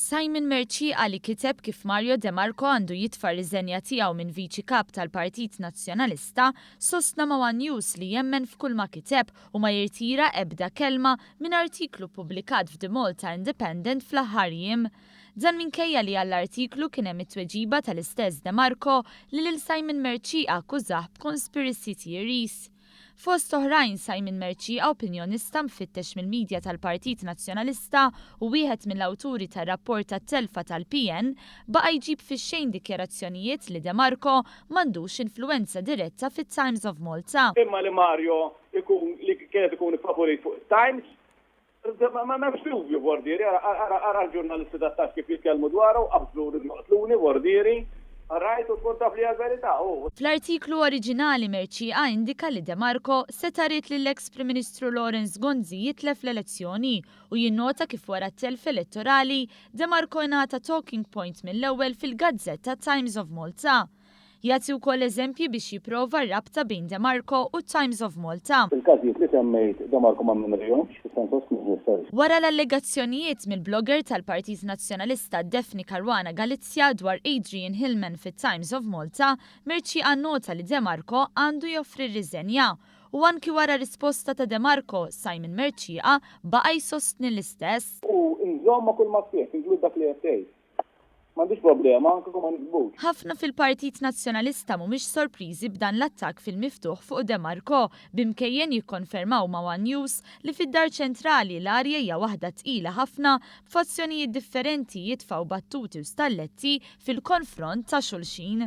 Simon Merċieqa li kiteb kif Mario De Marco għandu jitfa' riżenja tiegħu minn viċi kap tal-Partit Nazzjonalista sostna ma' One News li jemmen f'kull ma kiteb u ma jirtira ebda kelma minn artiklu pubblikat f'The Malta Independent fl-aħħar jiem. Dan minkejja li għall-artiklu kien hemm it-tweġiba tal-istess De Marco li lil Simon Merċieqa akkużah b'conspiracy theories. Fost oħrajn Simon Merċieqa opinjonista mfittex mill-medja tal-Partit Nazzjonalista u wieħed mill-awturi tar-rapport tat-telfa tal-PN baqa' jġib fix-xejn dikjarazzjonijiet li De Marco m'għandux influwenza diretta fit-Times of Malta. Imma li Mario li kienet ikun favorit fuq Times, ma nafx dubju bordieri, ara l-ġurnalisti tat-tax kif jitkellmu dwaru, qabżu joqtluni bordieri. Rajtu tkun taf li għal-verità. Fl-artiklu oriġinali Merċieqa indika li De Marco setarit li l-ex Prim Ministru Lawrence Gonzi jitlef l-elezzjoni u jinnota kif wara t-telf elettorali De Marco ingħata talking point mill-ewwel fil-gazzetta Times of Malta. Jagħti wkoll eżempji biex jipprova r-rabta bejn De Marco u Times of Malta. Il-każijiet li semmejt De Marco ma mnimrihomx fis-sens osmi. Wara l-allegazzjonijiet mill-blogger tal-Partit Nazzjonalista Daphne Caruana Galizja dwar Adrian Hillman fit-Times of Malta, Merċieqa nota li De Marco għandu joffri riżenja. U anki wara risposta ta' De Marco, Simon Merċieqa baqa' jsostni l-istess. U nżomma kull ma fih, inklud dak li qed tgħid. M'għandix problema, anke kum ma nikbux. Ħafna fil-Partit Nazzjonalista mhumiex sorpriżi b'dan l-attakk fil-miftuħ fuq De Marco b'imkejjen jikkonfermaw ma' One News li fid-dar ċentrali l-arja hija waħda tqila ħafna b'fazzjonijiet differenti jitfgħu battuti u stalletti fil-konfront ta' xulxin.